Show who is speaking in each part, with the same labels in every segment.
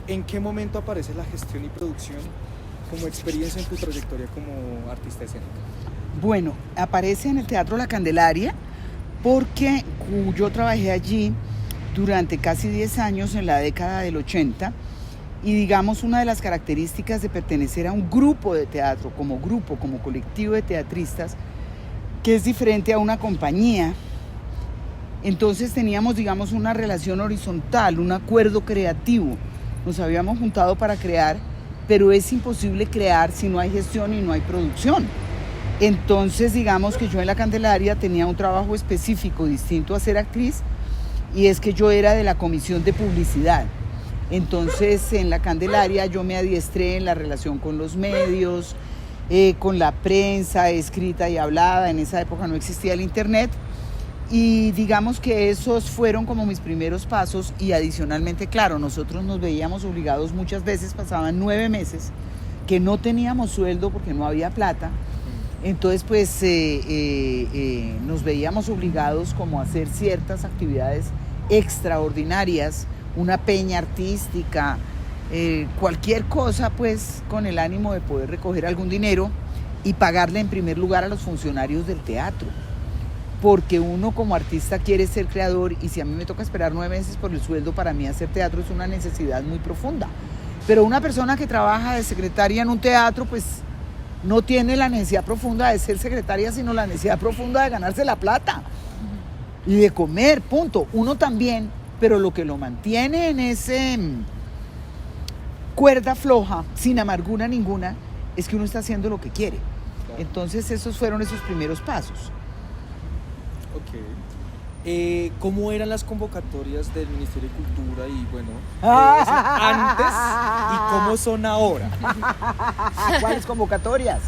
Speaker 1: ¿En qué momento aparece la gestión y producción como experiencia en tu trayectoria como artista escénica?
Speaker 2: Bueno, aparece en el Teatro La Candelaria porque yo trabajé allí durante casi 10 años en la década del 80 y digamos una de las características de pertenecer a un grupo de teatro, como grupo, como colectivo de teatristas, que es diferente a una compañía. Entonces teníamos, digamos, una relación horizontal, un acuerdo creativo. Nos habíamos juntado para crear, pero es imposible crear si no hay gestión y no hay producción. Entonces, digamos que yo en La Candelaria tenía un trabajo específico distinto a ser actriz, y es que yo era de la comisión de publicidad. Entonces, en La Candelaria yo me adiestré en la relación con los medios, con la prensa escrita y hablada. En esa época no existía el internet. Y digamos que esos fueron como mis primeros pasos, y adicionalmente, claro, nosotros nos veíamos obligados muchas veces, pasaban 9 meses que no teníamos sueldo porque no había plata. Entonces pues nos veíamos obligados como a hacer ciertas actividades extraordinarias, una peña artística, cualquier cosa pues con el ánimo de poder recoger algún dinero y pagarle en primer lugar a los funcionarios del teatro. Porque uno como artista quiere ser creador, y si a mí me toca esperar 9 meses por el sueldo, para mí hacer teatro es una necesidad muy profunda. Pero una persona que trabaja de secretaria en un teatro pues no tiene la necesidad profunda de ser secretaria, sino la necesidad profunda de ganarse la plata y de comer, punto. Uno también, pero lo que lo mantiene en ese cuerda floja, sin amargura ninguna, es que uno está haciendo lo que quiere. Claro. Entonces esos fueron esos primeros pasos.
Speaker 1: Ok. ¿Cómo eran las convocatorias del Ministerio de Cultura y bueno, antes y cómo son ahora?
Speaker 2: ¿Cuáles convocatorias?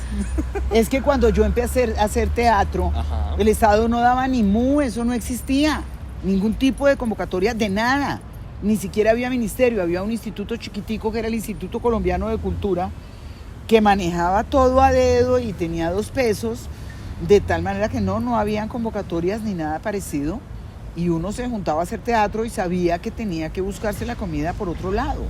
Speaker 2: Es que cuando yo empecé a hacer teatro, ajá, el Estado no daba ni mu, eso no existía, ningún tipo de convocatoria de nada, ni siquiera había ministerio, había un instituto chiquitico que era el Instituto Colombiano de Cultura, que manejaba todo a dedo y tenía 2 pesos, de tal manera que no habían convocatorias ni nada parecido, y uno se juntaba a hacer teatro y sabía que tenía que buscarse la comida por otro lado.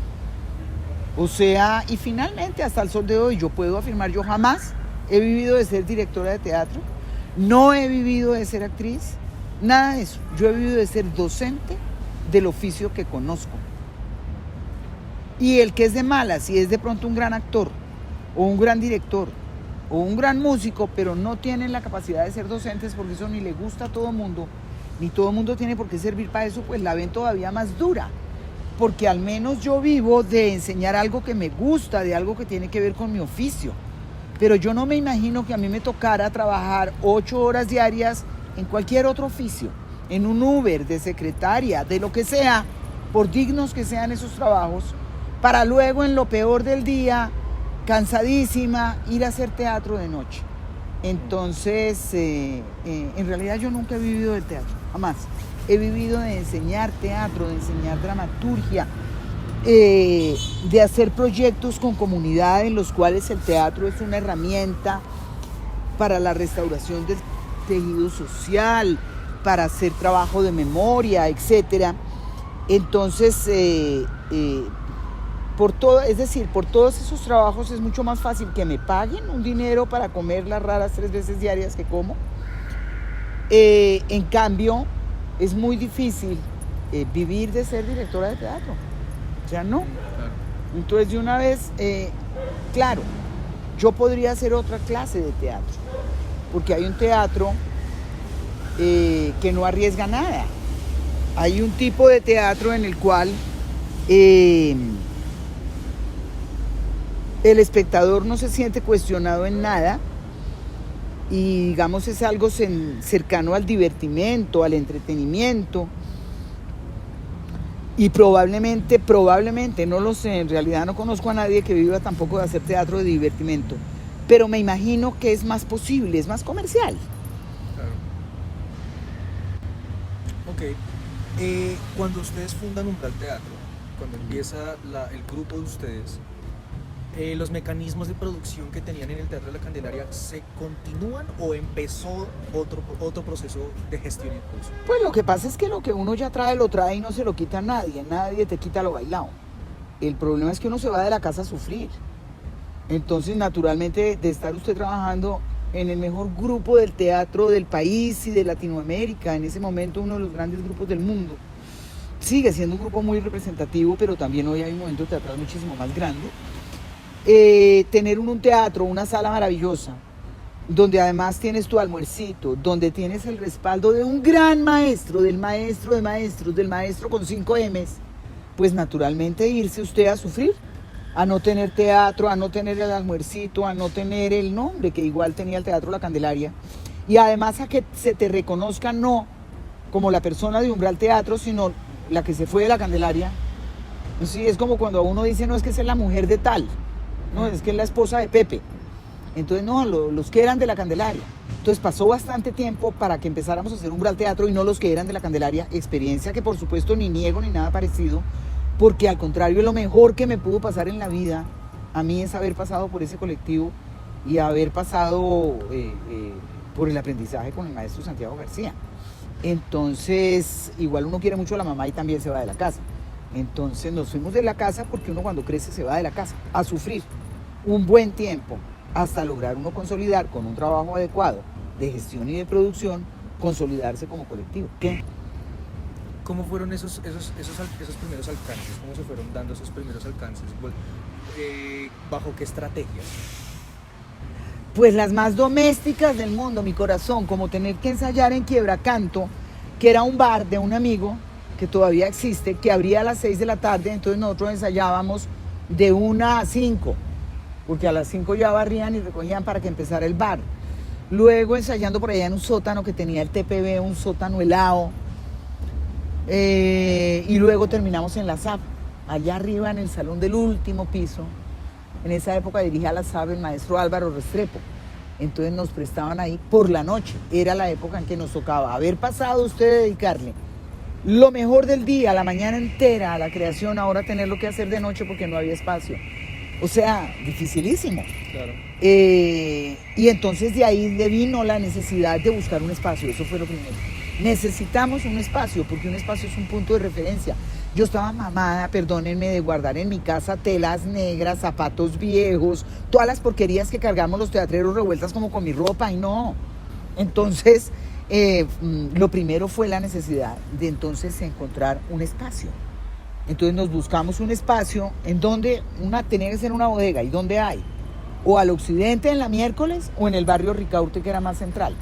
Speaker 2: O sea, y finalmente hasta el sol de hoy yo puedo afirmar, yo jamás he vivido de ser directora de teatro, no he vivido de ser actriz, nada de eso. Yo he vivido de ser docente del oficio que conozco. Y el que es de malas, si es de pronto un gran actor o un gran director o un gran músico, pero no tienen la capacidad de ser docentes porque eso ni le gusta a todo mundo, ni todo el mundo tiene por qué servir para eso, pues la ven todavía más dura. Porque al menos yo vivo de enseñar algo que me gusta, de algo que tiene que ver con mi oficio. Pero yo no me imagino que a mí me tocara trabajar 8 horas diarias en cualquier otro oficio, en un Uber, de secretaria, de lo que sea, por dignos que sean esos trabajos, para luego en lo peor del día, cansadísima, ir a hacer teatro de noche. Entonces, en realidad yo nunca he vivido del teatro, jamás. He vivido de enseñar teatro, de enseñar dramaturgia, de hacer proyectos con comunidad en los cuales el teatro es una herramienta para la restauración del tejido social, para hacer trabajo de memoria, etc. Entonces, por todos esos trabajos es mucho más fácil que me paguen un dinero para comer las raras 3 veces diarias que como. En cambio, es muy difícil vivir de ser directora de teatro. O sea, no. Entonces, de una vez, claro, yo podría hacer otra clase de teatro, porque hay un teatro que no arriesga nada. Hay un tipo de teatro en el cual el espectador no se siente cuestionado en nada, y digamos es algo cercano al divertimento, al entretenimiento, y probablemente, no lo sé, en realidad no conozco a nadie que viva tampoco de hacer teatro de divertimento, pero me imagino que es más posible, es más comercial.
Speaker 1: Claro. Ok, cuando ustedes fundan Umbral Teatro, cuando empieza el grupo de ustedes, ¿los mecanismos de producción que tenían en el Teatro de la Candelaria se continúan o empezó otro proceso de gestión y impulso?
Speaker 2: Pues lo que pasa es que lo que uno ya trae, lo trae y no se lo quita a nadie te quita lo bailado. El problema es que uno se va de la casa a sufrir. Entonces, naturalmente, de estar usted trabajando en el mejor grupo del teatro del país y de Latinoamérica, en ese momento uno de los grandes grupos del mundo, sigue siendo un grupo muy representativo, pero también hoy hay un momento teatral muchísimo más grande. Tener un teatro, una sala maravillosa, donde además tienes tu almuercito, donde tienes el respaldo de un gran maestro, del maestro de maestros, del maestro con 5 M's, pues naturalmente irse usted a sufrir, a no tener teatro, a no tener el almuercito, a no tener el nombre que igual tenía el Teatro La Candelaria, y además a que se te reconozca no como la persona de Umbral Teatro, sino la que se fue de La Candelaria. Sí, es como cuando a uno dice, no, es que es la mujer de tal, no, es que es la esposa de Pepe. Entonces, no, los que eran de La Candelaria. Entonces pasó bastante tiempo para que empezáramos a hacer Umbral Teatro y no los que eran de La Candelaria, experiencia que por supuesto ni niego ni nada parecido, porque al contrario, lo mejor que me pudo pasar en la vida a mí es haber pasado por ese colectivo y haber pasado por el aprendizaje con el maestro Santiago García. Entonces, igual uno quiere mucho a la mamá y también se va de la casa. Entonces nos fuimos de la casa porque uno cuando crece se va de la casa a sufrir un buen tiempo hasta lograr uno consolidar con un trabajo adecuado de gestión y de producción, consolidarse como colectivo. ¿Qué?
Speaker 1: ¿Cómo fueron esos primeros alcances? ¿Cómo se fueron dando esos primeros alcances? ¿Bajo qué estrategias?
Speaker 2: Pues las más domésticas del mundo, mi corazón, como tener que ensayar en Quiebracanto, que era un bar de un amigo que todavía existe, que abría a las 6 de la tarde, entonces nosotros ensayábamos de 1 a 5, porque a las 5 ya barrían y recogían para que empezara el bar. Luego ensayando por allá en un sótano que tenía el TPB, un sótano helado, y luego terminamos en la SAP, allá arriba en el salón del último piso. En esa época dirigía la SAP el maestro Álvaro Restrepo. Entonces nos prestaban ahí por la noche. Era la época en que nos tocaba haber pasado usted de dedicarle lo mejor del día, la mañana entera a la creación, ahora tenerlo que hacer de noche porque no había espacio. O sea, dificilísimo.
Speaker 1: Claro.
Speaker 2: Y entonces de ahí vino la necesidad de buscar un espacio, eso fue lo primero. Necesitamos un espacio, porque un espacio es un punto de referencia. Yo estaba mamada, perdónenme, de guardar en mi casa telas negras, zapatos viejos, todas las porquerías que cargamos los teatreros revueltas como con mi ropa, y no. Entonces, lo primero fue la necesidad de entonces encontrar un espacio. Entonces nos buscamos un espacio en donde tenía que ser una bodega, ¿y dónde hay? O al occidente en la Miércoles o en el barrio Ricaurte, que era más central.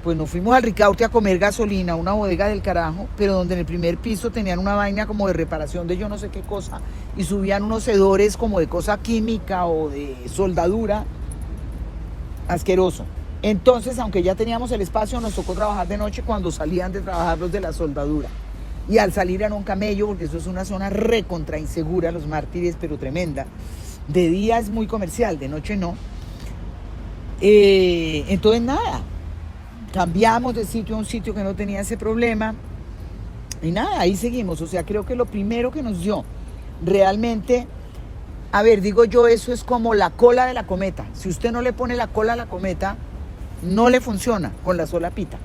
Speaker 2: Pues nos fuimos al Ricaurte a comer gasolina, una bodega del carajo, pero donde en el primer piso tenían una vaina como de reparación de yo no sé qué cosa y subían unos hedores como de cosa química o de soldadura, asqueroso. Entonces, aunque ya teníamos el espacio, nos tocó trabajar de noche cuando salían de trabajar los de la soldadura. Y al salir era un camello, porque eso es una zona recontra insegura, Los Mártires, pero tremenda. De día es muy comercial, de noche no. Entonces nada, cambiamos de sitio a un sitio que no tenía ese problema. Y nada, ahí seguimos. O sea, creo que lo primero que nos dio realmente, a ver, digo yo, eso es como la cola de la cometa. Si usted no le pone la cola a la cometa, no le funciona con la sola pita.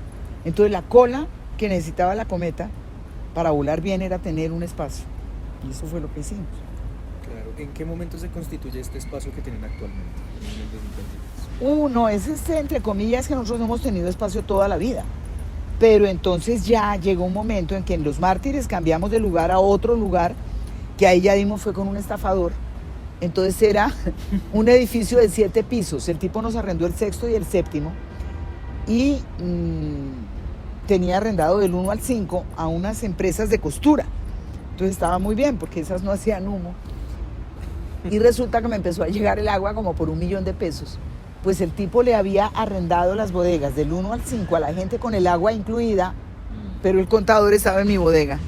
Speaker 2: Entonces la cola que necesitaba la cometa para volar bien era tener un espacio. Y eso fue lo que hicimos.
Speaker 1: Claro. ¿En qué momento se constituye este espacio que tienen actualmente, en el 2023?
Speaker 2: Uno, es entre comillas, que nosotros hemos tenido espacio toda la vida. Pero entonces ya llegó un momento en que en Los Mártires cambiamos de lugar a otro lugar, que ahí ya dimos fue con un estafador. Entonces era un edificio de 7 pisos. El tipo nos arrendó el 6º y el 7º. Y tenía arrendado del 1 al 5 a unas empresas de costura. Entonces estaba muy bien porque esas no hacían humo. Y resulta que me empezó a llegar el agua como por 1 millón de pesos. Pues el tipo le había arrendado las bodegas del 1 al 5 a la gente con el agua incluida, pero el contador estaba en mi bodega.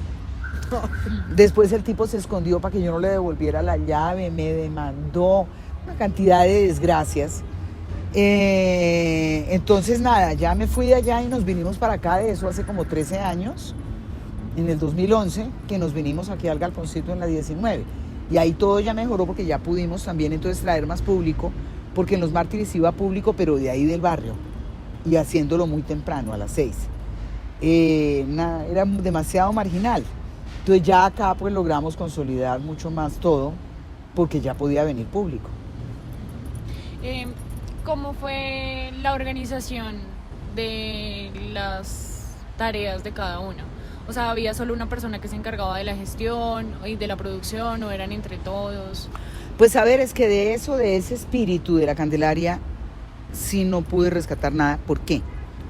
Speaker 2: Después el tipo se escondió para que yo no le devolviera la llave, me demandó, una cantidad de desgracias. Entonces nada, ya me fui de allá y nos vinimos para acá, de eso hace como 13 años, en el 2011, que nos vinimos aquí al Galponcito en la 19. Y ahí todo ya mejoró porque ya pudimos también entonces traer más público, porque en Los Mártires iba público, pero de ahí del barrio, y haciéndolo muy temprano, a las 6. Era demasiado marginal. Entonces ya acá pues logramos consolidar mucho más todo porque ya podía venir público.
Speaker 3: ¿Cómo fue la organización de las tareas de cada uno? O sea, ¿había solo una persona que se encargaba de la gestión y de la producción o eran entre todos?
Speaker 2: Pues a ver, es que de eso, de ese espíritu de la Candelaria, sí no pude rescatar nada. ¿Por qué?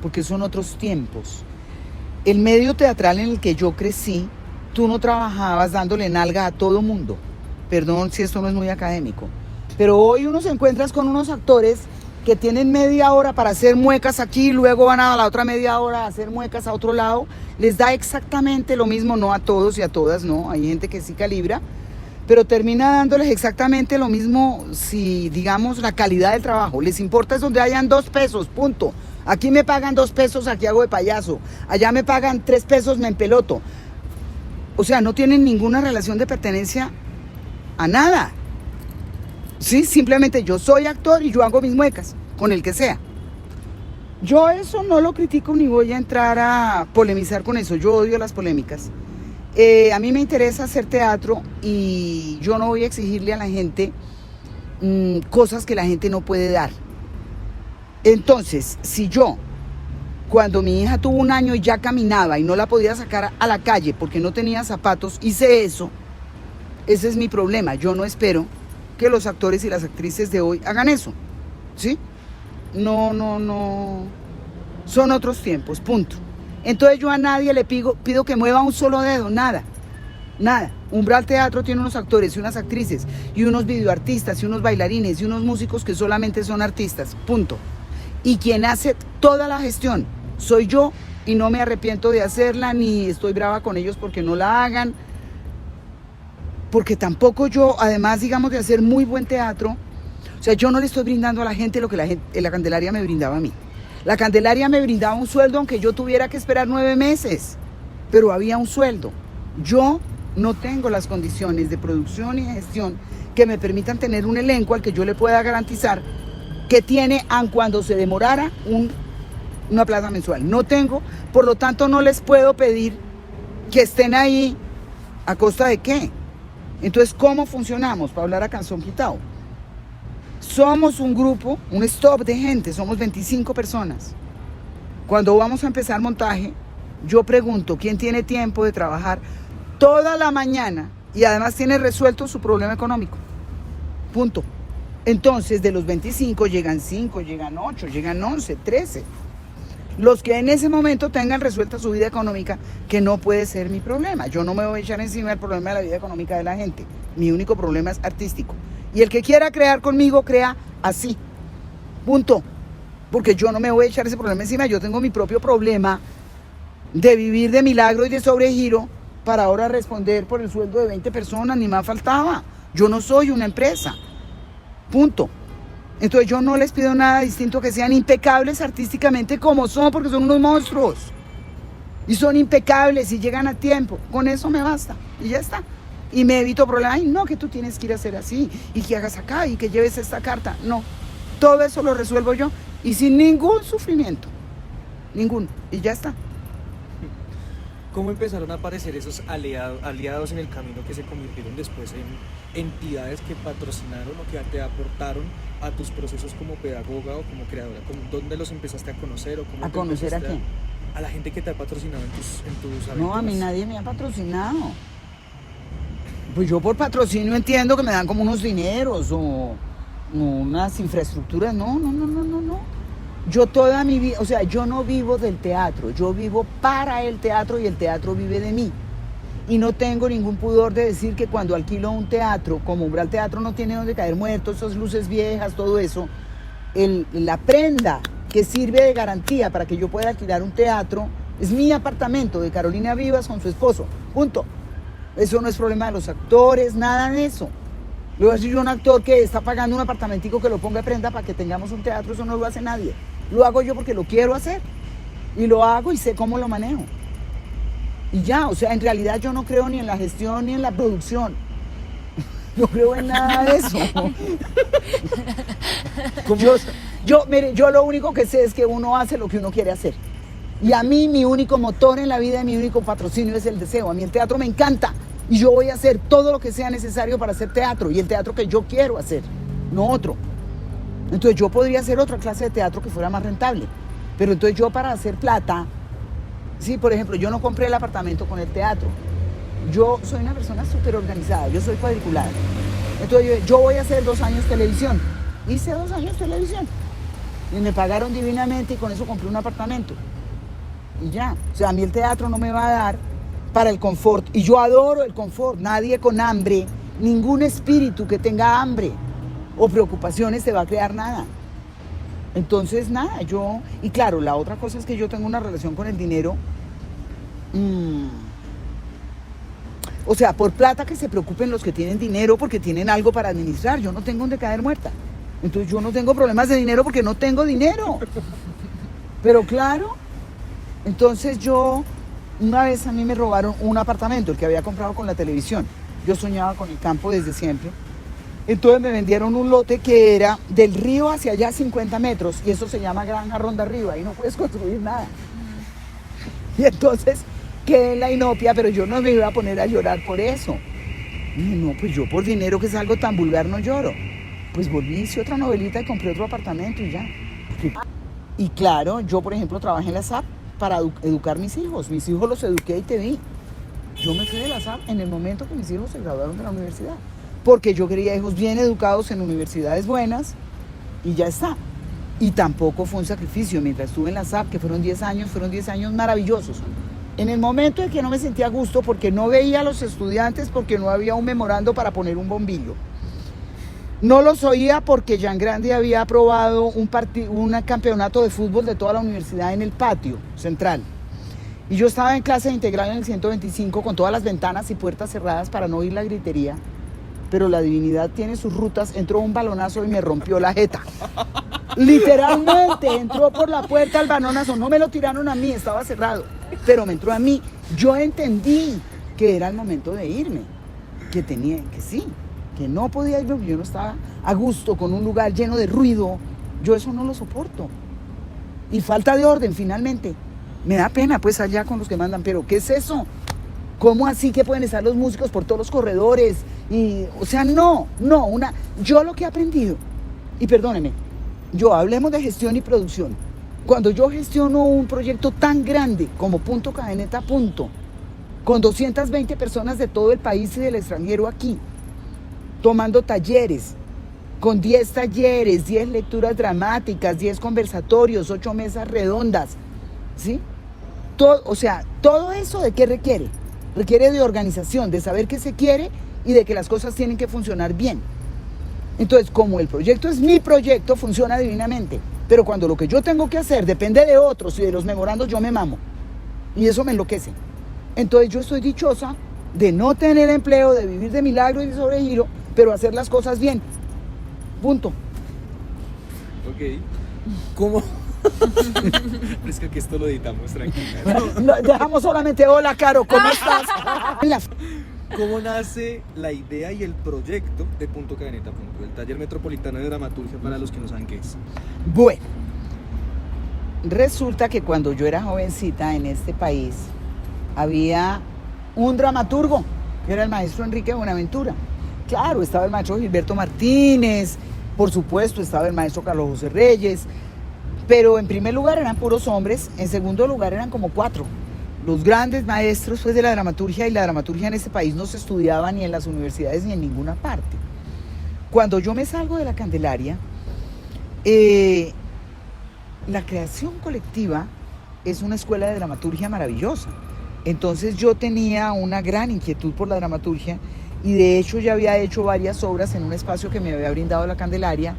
Speaker 2: Porque son otros tiempos. El medio teatral en el que yo crecí, tú no trabajabas dándole nalga a todo mundo. Perdón si esto no es muy académico. Pero hoy uno se encuentra con unos actores que tienen media hora para hacer muecas aquí, luego van a la otra media hora a hacer muecas a otro lado. Les da exactamente lo mismo, no a todos y a todas, no. Hay gente que sí calibra, pero termina dándoles exactamente lo mismo si, digamos, la calidad del trabajo. Les importa es donde hayan 2 pesos, punto. Aquí me pagan 2 pesos, aquí hago de payaso. Allá me pagan 3 pesos, me empeloto. O sea, no tienen ninguna relación de pertenencia a nada. Sí, simplemente yo soy actor y yo hago mis muecas, con el que sea. Yo eso no lo critico ni voy a entrar a polemizar con eso. Yo odio las polémicas. A mí me interesa hacer teatro y yo no voy a exigirle a la gente cosas que la gente no puede dar. Entonces, si yo, cuando mi hija tuvo 1 año y ya caminaba y no la podía sacar a la calle porque no tenía zapatos, hice eso, ese es mi problema. Yo no espero que los actores y las actrices de hoy hagan eso, ¿sí? No. Son otros tiempos, punto. Entonces yo a nadie le pido que mueva un solo dedo, nada. Umbral Teatro tiene unos actores y unas actrices y unos videoartistas y unos bailarines y unos músicos que solamente son artistas, punto. Y quien hace toda la gestión soy yo y no me arrepiento de hacerla ni estoy brava con ellos porque no la hagan. Porque tampoco yo, además, digamos, de hacer muy buen teatro, o sea, yo no le estoy brindando a la gente lo que la Candelaria me brindaba a mí. La Candelaria me brindaba un sueldo aunque yo tuviera que esperar 9 meses, pero había un sueldo. Yo no tengo las condiciones de producción y de gestión que me permitan tener un elenco al que yo le pueda garantizar que tiene, aun cuando se demorara, una plaza mensual. No tengo, por lo tanto no les puedo pedir que estén ahí a costa de qué. Entonces, ¿cómo funcionamos? Para hablar a calzón quitado. Somos un grupo, un stop de gente, somos 25 personas. Cuando vamos a empezar montaje, yo pregunto quién tiene tiempo de trabajar toda la mañana y además tiene resuelto su problema económico. Punto. Entonces, de los 25 llegan 5, llegan 8, llegan 11, 13. Los que en ese momento tengan resuelta su vida económica, que no puede ser mi problema. Yo no me voy a echar encima el problema de la vida económica de la gente. Mi único problema es artístico. Y el que quiera crear conmigo, crea así. Punto. Porque yo no me voy a echar ese problema encima. Yo tengo mi propio problema de vivir de milagro y de sobregiro para ahora responder por el sueldo de 20 personas. Ni más faltaba. Yo no soy una empresa. Punto. Entonces yo no les pido nada distinto que sean impecables artísticamente como son, porque son unos monstruos. Y son impecables y llegan a tiempo. Con eso me basta. Y ya está. Y me evito problemas. Ay, no, que tú tienes que ir a hacer así. Y que hagas acá y que lleves esta carta. No. Todo eso lo resuelvo yo. Y sin ningún sufrimiento. Ninguno. Y ya está.
Speaker 1: ¿Cómo empezaron a aparecer esos aliados en el camino que se convirtieron después en entidades que patrocinaron o que te aportaron a tus procesos como pedagoga o como creadora? ¿Dónde los empezaste a conocer? O cómo
Speaker 2: ¿A conocer a quién?
Speaker 1: A la gente que te ha patrocinado en tus aventuras.
Speaker 2: No, a mí nadie me ha patrocinado. Pues yo por patrocinio entiendo que me dan como unos dineros o unas infraestructuras. No. Yo toda mi vida, o sea, yo no vivo del teatro, yo vivo para el teatro y el teatro vive de mí. Y no tengo ningún pudor de decir que cuando alquilo un teatro, como Umbral Teatro no tiene donde caer muertos, esas luces viejas, todo eso, la prenda que sirve de garantía para que yo pueda alquilar un teatro es mi apartamento de Carolina Vivas con su esposo, punto. Eso no es problema de los actores, nada de eso. Luego, si yo un actor que está pagando un apartamentico que lo ponga de prenda para que tengamos un teatro, eso no lo hace nadie. Lo hago yo porque lo quiero hacer. Y lo hago y sé cómo lo manejo. Y ya, o sea, en realidad yo no creo ni en la gestión ni en la producción. No creo en nada de eso. Mire, yo lo único que sé es que uno hace lo que uno quiere hacer. Y a mí mi único motor en la vida y mi único patrocinio es el deseo. A mí el teatro me encanta y yo voy a hacer todo lo que sea necesario para hacer teatro y el teatro que yo quiero hacer, no otro. Entonces yo podría hacer otra clase de teatro que fuera más rentable, pero entonces yo para hacer plata, sí, por ejemplo, yo no compré el apartamento con el teatro. Yo soy una persona súper organizada, yo soy cuadriculada. Entonces yo voy a hacer 2 años televisión. Hice 2 años televisión y me pagaron divinamente y con eso compré un apartamento. Y ya, o sea, a mí el teatro no me va a dar para el confort. Y yo adoro el confort, nadie con hambre, ningún espíritu que tenga hambre o preocupaciones te va a crear nada. Entonces, nada, y claro, la otra cosa es que yo tengo una relación con el dinero. O sea, por plata que se preocupen los que tienen dinero porque tienen algo para administrar. Yo no tengo donde caer muerta. Entonces yo no tengo problemas de dinero porque no tengo dinero. Pero claro, entonces una vez a mí me robaron un apartamento, el que había comprado con la televisión. Yo soñaba con el campo desde siempre. Entonces me vendieron un lote que era del río hacia allá 50 metros y eso se llama Granja Ronda Arriba y no puedes construir nada. Y entonces quedé en la inopia, pero yo no me iba a poner a llorar por eso. Y dije, no, pues yo por dinero que es algo tan vulgar no lloro. Pues volví, hice otra novelita y compré otro apartamento y ya. Y claro, yo por ejemplo trabajé en la SAP para educar mis hijos. Mis hijos los eduqué y te vi. Yo me fui de la SAP en el momento que mis hijos se graduaron de la universidad. Porque yo quería hijos bien educados en universidades buenas y ya está. Y tampoco fue un sacrificio. Mientras estuve en la SAP, que fueron 10 años maravillosos. En el momento en que no me sentía a gusto porque no veía a los estudiantes, porque no había un memorando para poner un bombillo. No los oía porque Jean Grande había aprobado un campeonato de fútbol de toda la universidad en el patio central. Y yo estaba en clase integral en el 125 con todas las ventanas y puertas cerradas para no oír la gritería. Pero la divinidad tiene sus rutas, entró un balonazo y me rompió la jeta. Literalmente entró por la puerta el balonazo, no me lo tiraron a mí, estaba cerrado, pero me entró a mí. Yo entendí que era el momento de irme, que no podía irme porque yo no estaba a gusto con un lugar lleno de ruido. Yo eso no lo soporto. Y falta de orden, finalmente. Me da pena pues allá con los que mandan, pero ¿qué es eso? ¿Cómo así que pueden estar los músicos por todos los corredores? O sea, yo lo que he aprendido, y perdóneme, hablemos de gestión y producción. Cuando yo gestiono un proyecto tan grande como Punto Cadeneta Punto, con 220 personas de todo el país y del extranjero aquí, tomando talleres, con 10 talleres, 10 lecturas dramáticas, 10 conversatorios, 8 mesas redondas, ¿sí? Todo eso ¿de qué requiere? Requiere de organización, de saber qué se quiere y de que las cosas tienen que funcionar bien. Entonces, como el proyecto es mi proyecto, funciona divinamente. Pero cuando lo que yo tengo que hacer depende de otros y de los memorandos, yo me mamo. Y eso me enloquece. Entonces yo estoy dichosa de no tener empleo, de vivir de milagro y de sobregiro, pero hacer las cosas bien. Punto.
Speaker 1: Ok. ¿Cómo? Pero es que esto lo editamos, tranquila.
Speaker 2: Dejamos solamente, hola Caro, ¿cómo estás?
Speaker 1: ¿Cómo nace la idea y el proyecto de Punto Cadeneta Punto, el taller metropolitano de dramaturgia para los que no saben qué es?
Speaker 2: Bueno, resulta que cuando yo era jovencita en este país, había un dramaturgo, que era el maestro Enrique Buenaventura. Claro, estaba el maestro Gilberto Martínez, por supuesto, estaba el maestro Carlos José Reyes, pero en primer lugar eran puros hombres, en segundo lugar eran como 4. Los grandes maestros pues, de la dramaturgia, y la dramaturgia en este país no se estudiaba ni en las universidades ni en ninguna parte. Cuando yo me salgo de la Candelaria, la creación colectiva es una escuela de dramaturgia maravillosa. Entonces yo tenía una gran inquietud por la dramaturgia y de hecho ya había hecho varias obras en un espacio que me había brindado la Candelaria,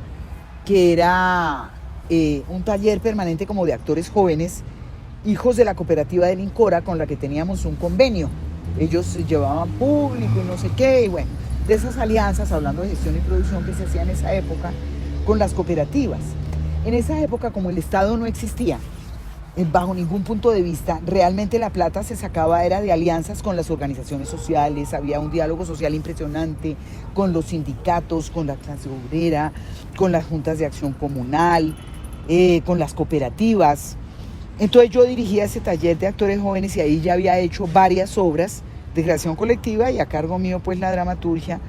Speaker 2: que era un taller permanente como de actores jóvenes, hijos de la cooperativa del Incora, con la que teníamos un convenio. Ellos llevaban público y no sé qué, y bueno, de esas alianzas, hablando de gestión y producción que se hacía en esa época, con las cooperativas. En esa época, como el Estado no existía, bajo ningún punto de vista, realmente la plata se sacaba era de alianzas con las organizaciones sociales, había un diálogo social impresionante con los sindicatos, con la clase obrera, con las juntas de acción comunal, con las cooperativas. Entonces yo dirigía ese taller de actores jóvenes y ahí ya había hecho varias obras de creación colectiva y a cargo mío pues la dramaturgia,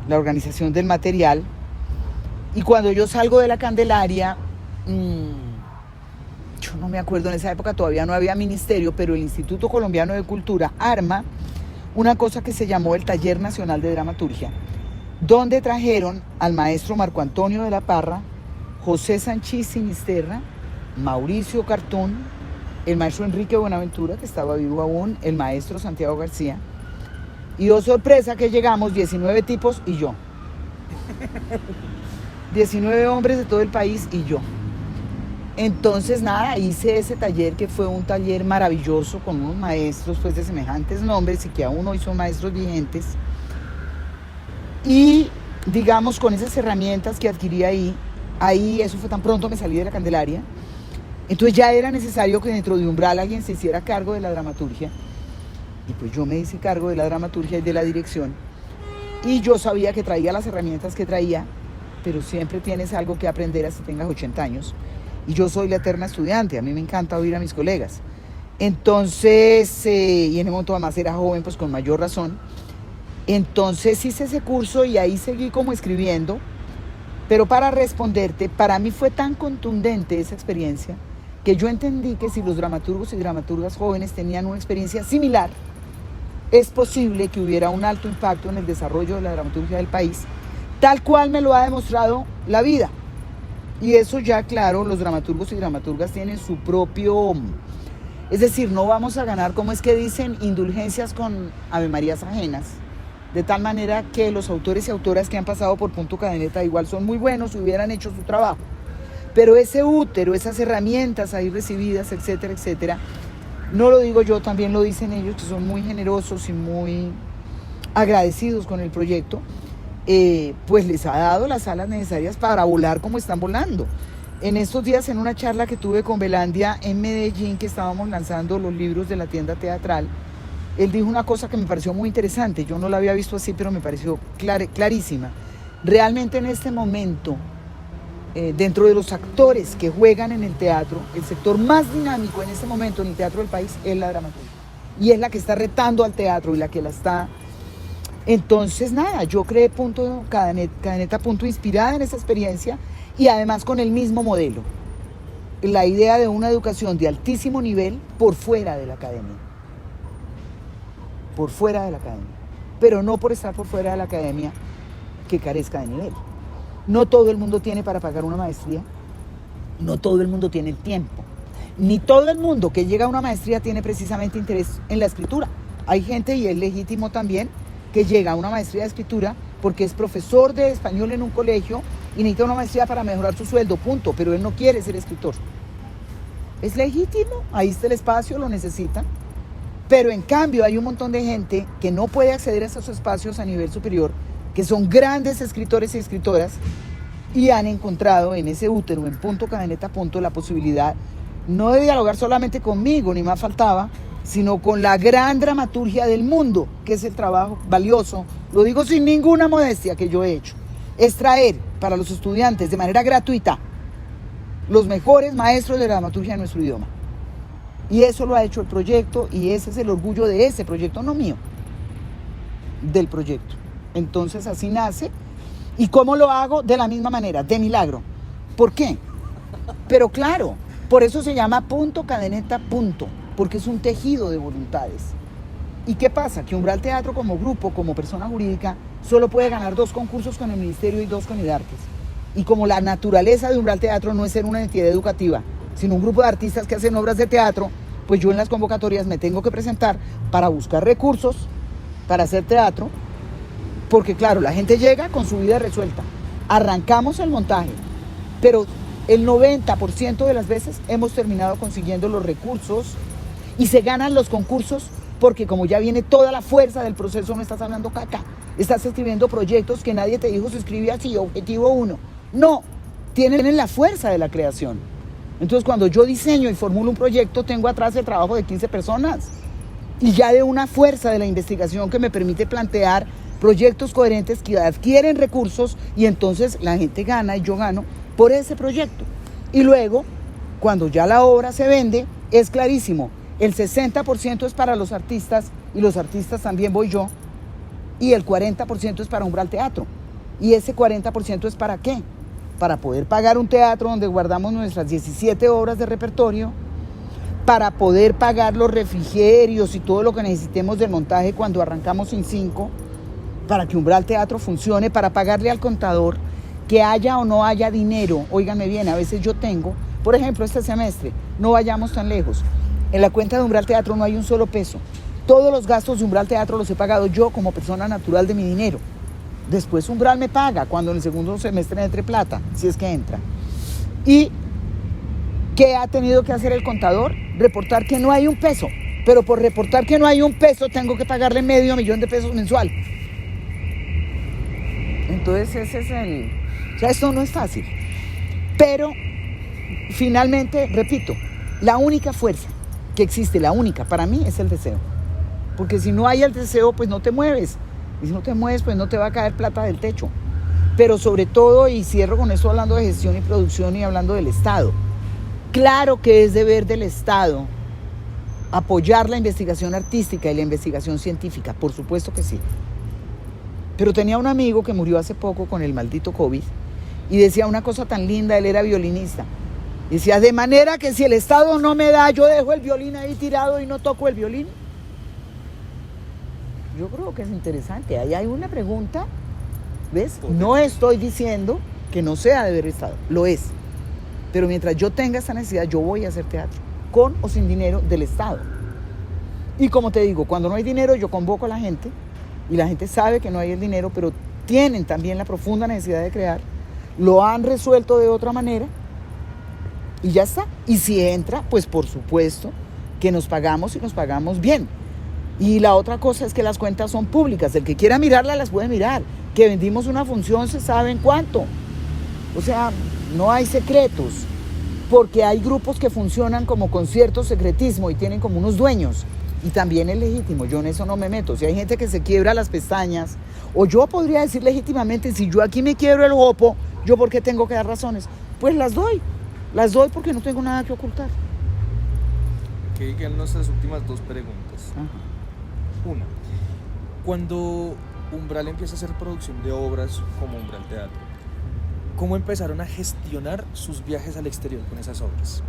Speaker 2: la organización del material. Y cuando yo salgo de la Candelaria, yo no me acuerdo, en esa época todavía no había ministerio, pero el Instituto Colombiano de Cultura arma una cosa que se llamó el Taller Nacional de Dramaturgia, donde trajeron al maestro Marco Antonio de la Parra, José Sanchís Sinisterra, Mauricio Cartún, el maestro Enrique Buenaventura, que estaba vivo aún, el maestro Santiago García, y oh sorpresa que llegamos 19 tipos y yo. 19 hombres de todo el país y yo. Entonces nada, hice ese taller que fue un taller maravilloso con unos maestros pues de semejantes nombres y que aún hoy son maestros vigentes. Y digamos con esas herramientas que adquirí ahí eso fue tan pronto me salí de la Candelaria. Entonces ya era necesario que dentro de Umbral alguien se hiciera cargo de la dramaturgia. Y pues yo me hice cargo de la dramaturgia y de la dirección. Y yo sabía que traía las herramientas que traía, pero siempre tienes algo que aprender así tengas 80 años. Y yo soy la eterna estudiante, a mí me encanta oír a mis colegas. Entonces, y en el momento además era joven, pues con mayor razón. Entonces hice ese curso y ahí seguí como escribiendo. Pero para responderte, para mí fue tan contundente esa experiencia que yo entendí que si los dramaturgos y dramaturgas jóvenes tenían una experiencia similar, es posible que hubiera un alto impacto en el desarrollo de la dramaturgia del país, tal cual me lo ha demostrado la vida. Y eso ya, claro, los dramaturgos y dramaturgas tienen su propio... Es decir, no vamos a ganar, como es que dicen, indulgencias con avemarías ajenas. De tal manera que los autores y autoras que han pasado por Punto Cadeneta igual son muy buenos y hubieran hecho su trabajo. Pero ese útero, esas herramientas ahí recibidas, etcétera, etcétera, no lo digo yo, también lo dicen ellos, que son muy generosos y muy agradecidos con el proyecto, pues les ha dado las alas necesarias para volar como están volando. En estos días, en una charla que tuve con Belandia en Medellín, que estábamos lanzando los libros de la tienda teatral, él dijo una cosa que me pareció muy interesante. Yo no la había visto así, pero me pareció clarísima. Realmente en este momento, dentro de los actores que juegan en el teatro, el sector más dinámico en este momento en el teatro del país es la dramaturgia. Y es la que está retando al teatro y la que la está... Entonces, nada, yo creé Cadeneta Punto inspirada en esa experiencia y además con el mismo modelo. La idea de una educación de altísimo nivel por fuera de la academia. Por fuera de la academia. Pero no por estar por fuera de la academia que carezca de nivel. No todo el mundo tiene para pagar una maestría. No todo el mundo tiene el tiempo. Ni todo el mundo que llega a una maestría tiene precisamente interés en la escritura. Hay gente, y es legítimo también, que llega a una maestría de escritura porque es profesor de español en un colegio y necesita una maestría para mejorar su sueldo, punto, pero él no quiere ser escritor. Es legítimo, ahí está el espacio, lo necesita, pero en cambio hay un montón de gente que no puede acceder a esos espacios a nivel superior, que son grandes escritores y escritoras y han encontrado en ese útero, en Punto Cadeneta Punto, la posibilidad no de dialogar solamente conmigo, ni más faltaba, sino con la gran dramaturgia del mundo, que es el trabajo valioso, lo digo sin ninguna modestia, que yo he hecho, es traer para los estudiantes de manera gratuita los mejores maestros de la dramaturgia de nuestro idioma. Y eso lo ha hecho el proyecto, y ese es el orgullo de ese proyecto, no mío, del proyecto. Entonces así nace. ¿Y cómo lo hago? De la misma manera, de milagro. ¿Por qué? Pero claro, por eso se llama Punto Cadeneta Punto, porque es un tejido de voluntades. ¿Y qué pasa? Que Umbral Teatro como grupo, como persona jurídica, solo puede ganar 2 concursos con el Ministerio y 2 con IDARTES. Y como la naturaleza de Umbral Teatro no es ser una entidad educativa, sino un grupo de artistas que hacen obras de teatro, pues yo en las convocatorias me tengo que presentar para buscar recursos, para hacer teatro, porque claro, la gente llega con su vida resuelta. Arrancamos el montaje, pero el 90% de las veces hemos terminado consiguiendo los recursos y se ganan los concursos porque como ya viene toda la fuerza del proceso, no estás hablando caca, estás escribiendo proyectos que nadie te dijo se escribe así, objetivo 1. No, tienen la fuerza de la creación. Entonces cuando yo diseño y formulo un proyecto, tengo atrás el trabajo de 15 personas y ya de una fuerza de la investigación que me permite plantear proyectos coherentes que adquieren recursos y entonces la gente gana y yo gano por ese proyecto. Y luego, cuando ya la obra se vende, es clarísimo. El 60% es para los artistas, y los artistas también voy yo, y el 40% es para Umbral Teatro. ¿Y ese 40% es para qué? Para poder pagar un teatro donde guardamos nuestras 17 obras de repertorio, para poder pagar los refrigerios y todo lo que necesitemos del montaje cuando arrancamos sin 5, para que Umbral Teatro funcione, para pagarle al contador, que haya o no haya dinero. Óiganme bien, a veces yo tengo, por ejemplo, este semestre, no vayamos tan lejos, en la cuenta de Umbral Teatro no hay un solo peso. Todos los gastos de Umbral Teatro los he pagado yo como persona natural de mi dinero. Después Umbral me paga cuando en el segundo semestre entre plata, si es que entra. ¿Y qué ha tenido que hacer el contador? Reportar que no hay un peso. Pero por reportar que no hay un peso tengo que pagarle $500,000 de pesos mensual. Entonces ese es el... O sea, esto no es fácil. Pero finalmente, repito, la única fuerza que existe, la única para mí, es el deseo. Porque si no hay el deseo, pues no te mueves. Y si no te mueves, pues no te va a caer plata del techo. Pero sobre todo, y cierro con esto hablando de gestión y producción y hablando del Estado, claro que es deber del Estado apoyar la investigación artística y la investigación científica, por supuesto que sí. Pero tenía un amigo que murió hace poco con el maldito COVID y decía una cosa tan linda, él era violinista. Decía, de manera que si el Estado no me da, yo dejo el violín ahí tirado y no toco el violín. Yo creo que es interesante. Ahí hay una pregunta, ¿ves? No estoy diciendo que no sea deber del Estado, lo es. Pero mientras yo tenga esa necesidad, yo voy a hacer teatro, con o sin dinero del Estado. Y como te digo, cuando no hay dinero, yo convoco a la gente, y la gente sabe que no hay el dinero, pero tienen también la profunda necesidad de crear, lo han resuelto de otra manera, y ya está. Y si entra, pues por supuesto que nos pagamos y nos pagamos bien. Y la otra cosa es que las cuentas son públicas. El que quiera mirarlas las puede mirar. Que vendimos una función se sabe en cuánto. O sea, no hay secretos. Porque hay grupos que funcionan como con cierto secretismo y tienen como unos dueños. Y también es legítimo. Yo en eso no me meto. Si hay gente que se quiebra las pestañas, o yo podría decir legítimamente, si yo aquí me quiebro el jopo, ¿yo por qué tengo que dar razones? Pues las doy. Las doy porque no tengo nada que ocultar.
Speaker 1: Que quedan nuestras últimas 2 preguntas.
Speaker 2: Ajá.
Speaker 1: Una, cuando Umbral empieza a hacer producción de obras como Umbral Teatro, ¿cómo empezaron a gestionar sus viajes al exterior con esas obras?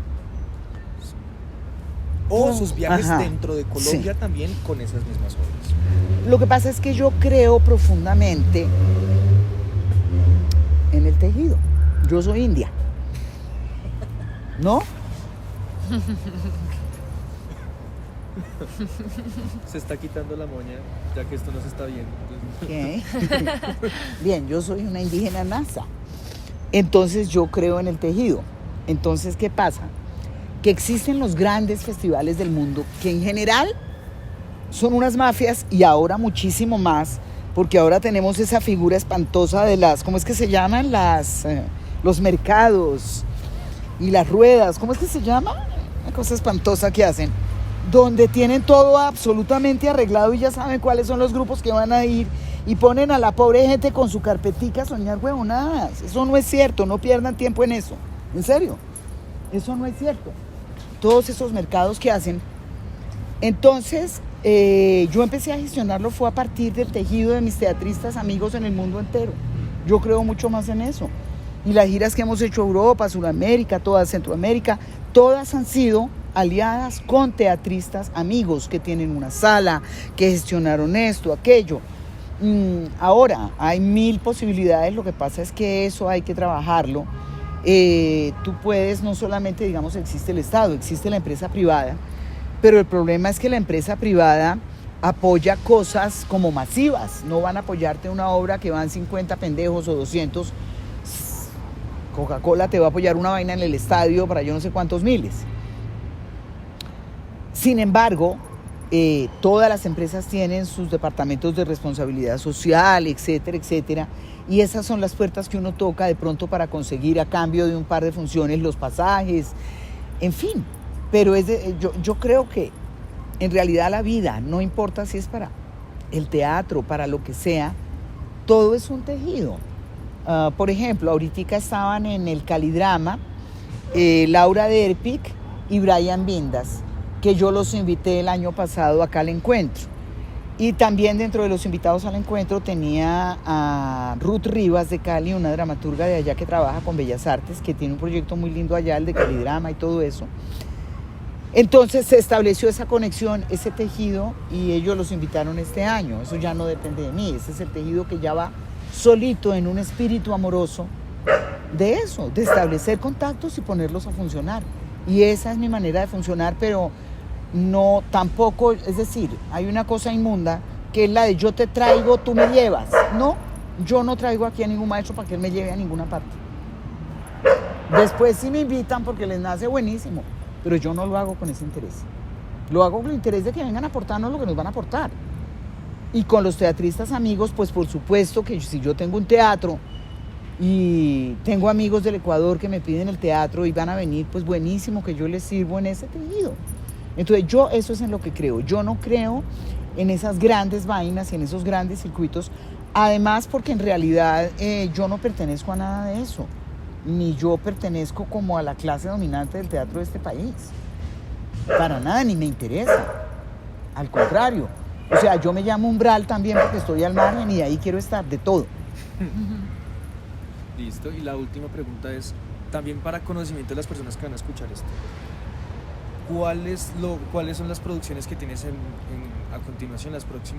Speaker 1: O sus viajes dentro de Colombia, sí, también con esas mismas obras.
Speaker 2: Lo que pasa es que yo creo profundamente en el tejido. Yo soy india. ¿No?
Speaker 1: Se está quitando la moña, ya que esto no se está viendo.
Speaker 2: ¿Qué? Bien, yo soy una indígena nasa. Entonces yo creo en el tejido. Entonces, ¿qué pasa? Que existen los grandes festivales del mundo, que en general son unas mafias, y ahora muchísimo más, porque ahora tenemos esa figura espantosa de las, ¿cómo es que se llaman? Los mercados y las ruedas, ¿cómo es que se llama? Una cosa espantosa que hacen, donde tienen todo absolutamente arreglado y ya saben cuáles son los grupos que van a ir, y ponen a la pobre gente con su carpetica a soñar huevonadas. Eso no es cierto, no pierdan tiempo en eso, en serio, eso no es cierto. Todos esos mercados que hacen. Entonces, yo empecé a gestionarlo, fue a partir del tejido de mis teatristas amigos en el mundo entero. Yo creo mucho más en eso. Y las giras que hemos hecho Europa, Sudamérica, toda Centroamérica, todas han sido aliadas con teatristas amigos que tienen una sala, que gestionaron esto, aquello. Ahora, hay 1000 posibilidades, lo que pasa es que eso hay que trabajarlo. Tú puedes, no solamente, digamos, existe el Estado, existe la empresa privada, pero el problema es que la empresa privada apoya cosas como masivas. No van a apoyarte una obra que van 50 pendejos o 200. Coca-Cola te va a apoyar una vaina en el estadio para yo no sé cuántos miles. Sin embargo, todas las empresas tienen sus departamentos de responsabilidad social, etcétera, etcétera, y esas son las puertas que uno toca de pronto para conseguir a cambio de un par de funciones los pasajes, en fin. Pero yo creo que en realidad la vida, no importa si es para el teatro, para lo que sea, todo es un tejido. Por ejemplo, ahorita estaban en el Calidrama Laura Derpic y Brian Vindas, que yo los invité el año pasado acá al encuentro. Y también dentro de los invitados al encuentro tenía a Ruth Rivas de Cali, una dramaturga de allá que trabaja con Bellas Artes, que tiene un proyecto muy lindo allá, el de Calidrama y todo eso. Entonces se estableció esa conexión, ese tejido, y ellos los invitaron este año. Eso ya no depende de mí, ese es el tejido que ya va solito en un espíritu amoroso de eso, de establecer contactos y ponerlos a funcionar. Y esa es mi manera de funcionar, pero no tampoco, es decir, hay una cosa inmunda que es la de yo te traigo, tú me llevas. No, yo no traigo aquí a ningún maestro para que él me lleve a ninguna parte. Después sí me invitan porque les nace buenísimo, pero yo no lo hago con ese interés. Lo hago con el interés de que vengan a aportarnos lo que nos van a aportar. Y con los teatristas amigos, pues por supuesto que si yo tengo un teatro y tengo amigos del Ecuador que me piden el teatro y van a venir, pues buenísimo que yo les sirvo en ese tejido. Entonces yo eso es en lo que creo. Yo no creo en esas grandes vainas y en esos grandes circuitos. Además porque en realidad yo no pertenezco a nada de eso. Ni yo pertenezco como a la clase dominante del teatro de este país. Para nada, ni me interesa. Al contrario. O sea, yo me llamo umbral también porque estoy al margen y ahí quiero estar, de todo.
Speaker 1: Listo. Y la última pregunta es, también para conocimiento de las personas que van a escuchar esto. ¿Cuáles son las producciones que tienes a continuación,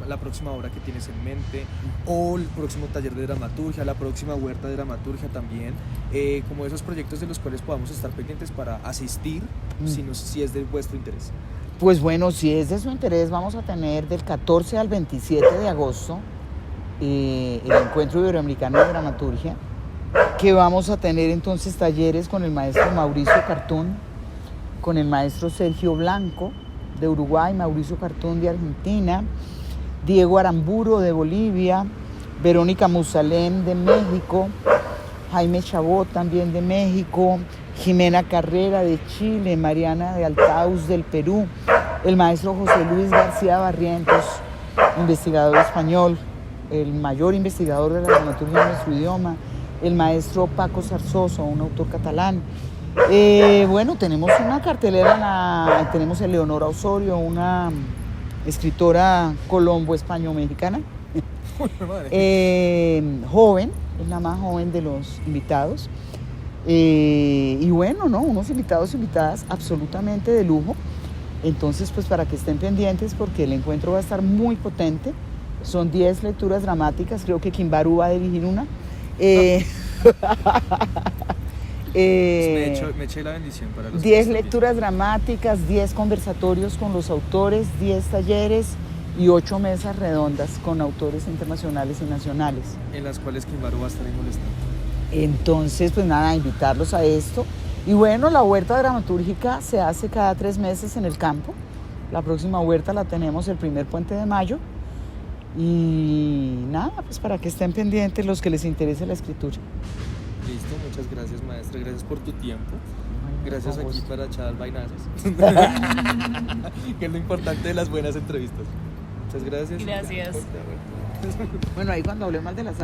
Speaker 1: la próxima obra que tienes en mente, o el próximo taller de dramaturgia, la próxima huerta de dramaturgia también, como esos proyectos de los cuales podamos estar pendientes para asistir, si es de vuestro interés?
Speaker 2: Pues bueno, si es de su interés, vamos a tener del 14 al 27 de agosto el Encuentro Iberoamericano de Dramaturgia, que vamos a tener entonces talleres con el maestro Mauricio Cartún, con el maestro Sergio Blanco de Uruguay, Mauricio Cartún de Argentina, Diego Aramburo de Bolivia, Verónica Musalem de México, Jaime Chabot también de México, Jimena Carrera de Chile, Mariana de Altaus del Perú, el maestro José Luis García Barrientos, investigador español, el mayor investigador de la dramaturgia en nuestro idioma, el maestro Paco Zarzoso, un autor catalán. Bueno, tenemos una cartelera, tenemos a Eleonora Osorio, una escritora colombo-españo-mexicana, joven, es la más joven de los invitados, y bueno, ¿no? Unos invitados e invitadas absolutamente de lujo. Entonces, pues para que estén pendientes, porque el encuentro va a estar muy potente. Son 10 lecturas dramáticas, creo que Kimbaru va a dirigir una.
Speaker 1: Me eché la bendición para los
Speaker 2: 10 lecturas dramáticas, 10 conversatorios con los autores, 10 talleres y 8 mesas redondas con autores internacionales y nacionales.
Speaker 1: En las cuales Kimbaru va a estar molestando.
Speaker 2: Entonces, pues nada, invitarlos a esto. Y bueno, la huerta dramatúrgica se hace cada 3 meses en el campo. La próxima huerta la tenemos el primer puente de mayo. Y nada, pues para que estén pendientes los que les interese la escritura.
Speaker 1: Listo, muchas gracias, maestra, gracias por tu tiempo. Gracias aquí para echar vainazos. Que es lo importante de las buenas entrevistas. Muchas gracias.
Speaker 3: Gracias.
Speaker 2: Bueno, ahí cuando hablé mal de las